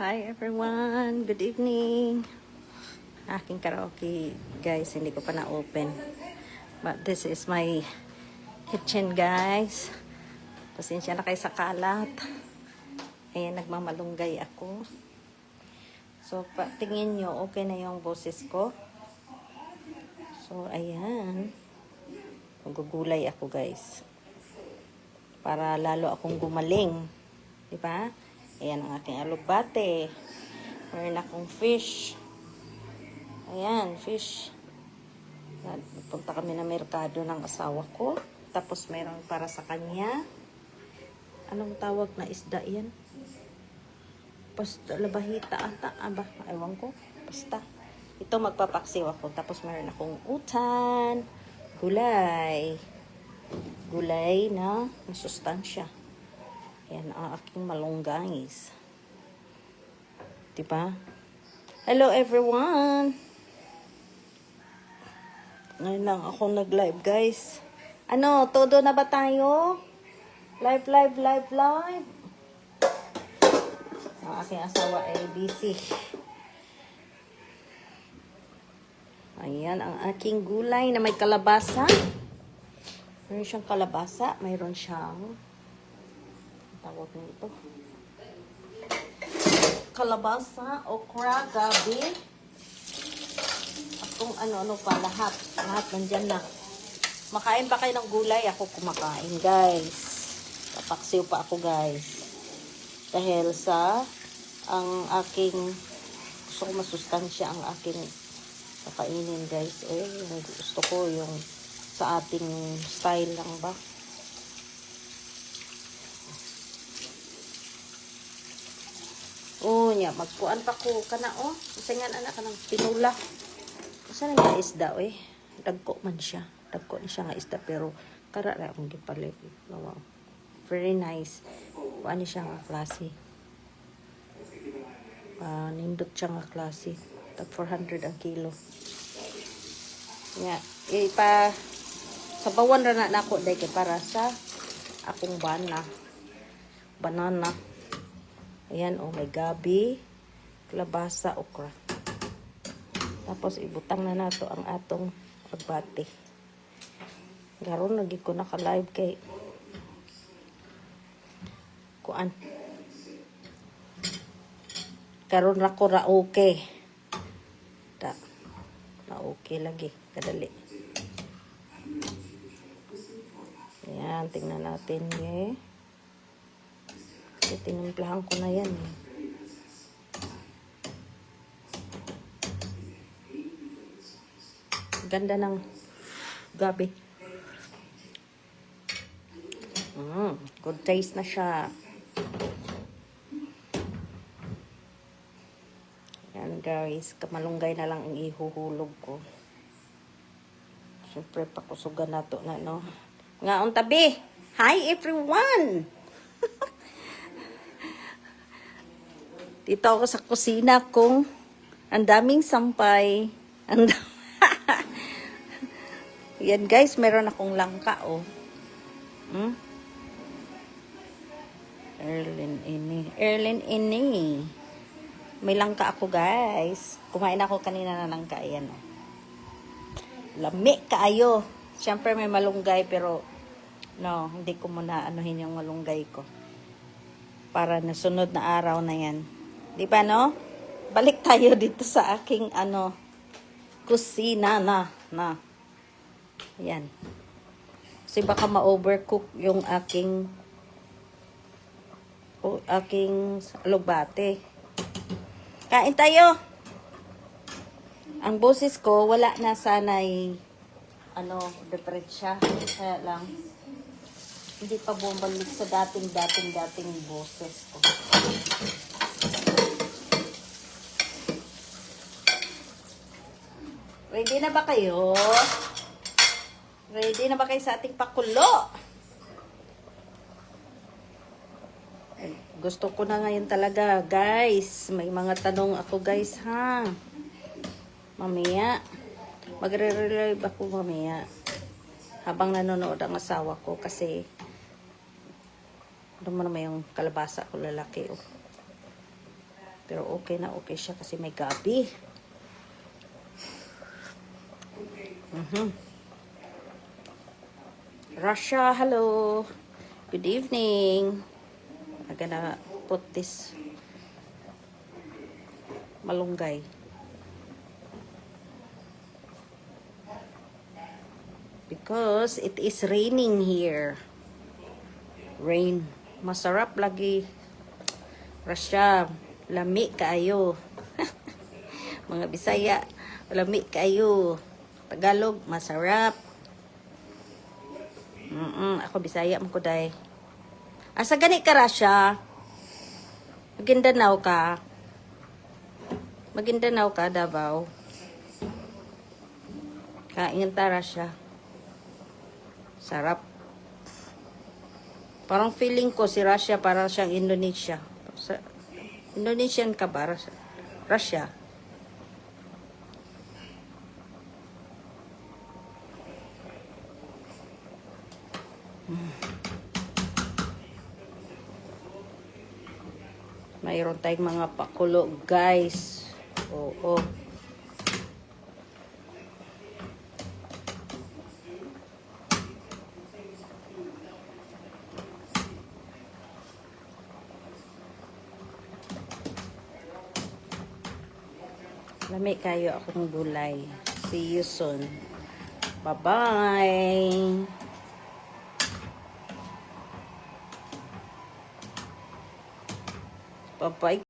Hi everyone, good evening. Aking karaoke guys, hindi ko pa na-open. But this is my kitchen guys. Pasensya na kayo sa kalat. Ayan, nagmamalunggay ako. So, tingin nyo, okay na yung boses ko. So, ayan. Magugulay ako guys. Para lalo akong gumaling. Diba? Ayan ang aking alugbate. Meron akong fish. Ayan, fish. Punta kami na merkado ng asawa ko. Tapos meron para sa kanya. Anong tawag na isda yan? Basta labahita ata. Aba, ewan ko. Basta. Ito magpapaksiw ako. Tapos meron akong utan. Gulay. Gulay na masustansya. Yan ang aking malunggangis. Diba? Hello everyone! Ngayon lang ako nag-live guys. Ano, todo na ba tayo? Live. Ang aking asawa ay busy. Ayan ang aking gulay na may kalabasa. Mayroon siyang kalabasa. Mayroon siyang tawag nito. Kalabasa, okra, gabi. At kung ano-ano pa, lahat. Lahat nandyan na. Makain ba kayo ng gulay? Ako kumakain, guys. Papaksiw pa ako, guys. Dahil sa ang aking gusto ko masustansya ang aking kakainin, guys. Yung gusto ko yung sa ating style lang ba? Oh, nya magkuan pa ko kana Kasi nga anak kanang tinula. Asa na nga isda Dagko man siya. Dagko ni siya nga isda pero kara ra akong gipalit. Wow. Very nice. Kuan ni siya nga klase. Nindot siya nga klase. Tag 400 ang kilo. Nya, sabawan ra na nako dai kay para sa akong banana. Ayan, may gabi, kalabasa, okra. Tapos, ibutang na nato ang atong agbate. Garon, lagi ko naka-live kay kuan. Karon ra ko ra okay. Na okay lagi, kadali. Ayan, tingnan natin tinimplahan ko na yan Ganda ng gabi. Good taste na siya. Yan guys, kamalunggay na lang ang ihuhulog ko. Siyempre pakusugan na to na Ngaon tabi. Hi everyone! Dito ako sa kusina kong ang daming sampay. Yan guys, meron akong langka Erlin ini. May langka ako guys. Kumain ako kanina na langka. Ayan Lami kaayo. Siyempre may malunggay pero hindi ko muna anuhin yung malunggay ko. Para na sunod na araw na yan. Di ba Balik tayo dito sa aking kusina na. Ayan. Kasi baka ma-overcook yung aking alugbate. Kain tayo. Ang boses ko wala na sanay depresya. Kaya lang hindi pa bumalik sa dating boses ko. Ready na ba kayo? Ready na ba kayo sa ating pakulo? Gusto ko na ngayon talaga, guys. May mga tanong ako, guys, ha? Mamaya. Magre-relive ako mamaya. habang nanonood ang asawa ko kasi doon mo naman yung kalabasa ko lalaki. Oh. Pero okay na okay siya kasi may gabi. Russia, hello. Good evening. I'm gonna put this malunggay. Because it is raining here. Rain. Masarap lagi. Russia, lami kaayo. Mga Bisaya, lami kaayo. Tagalog, masarap. Ako Bisaya man ko day. Asa gani ka Russia? Maguindanao ka? Maguindanao ka, Davao? Kain ta Russia. Sarap. Parang feeling ko si Russia parang siyang Indonesia. Indonesian ka ba? Russia? Mayroon tayong mga pakulo, guys. Oo. Lami kayo akong gulay. See you soon. Bye-bye. Bye-bye.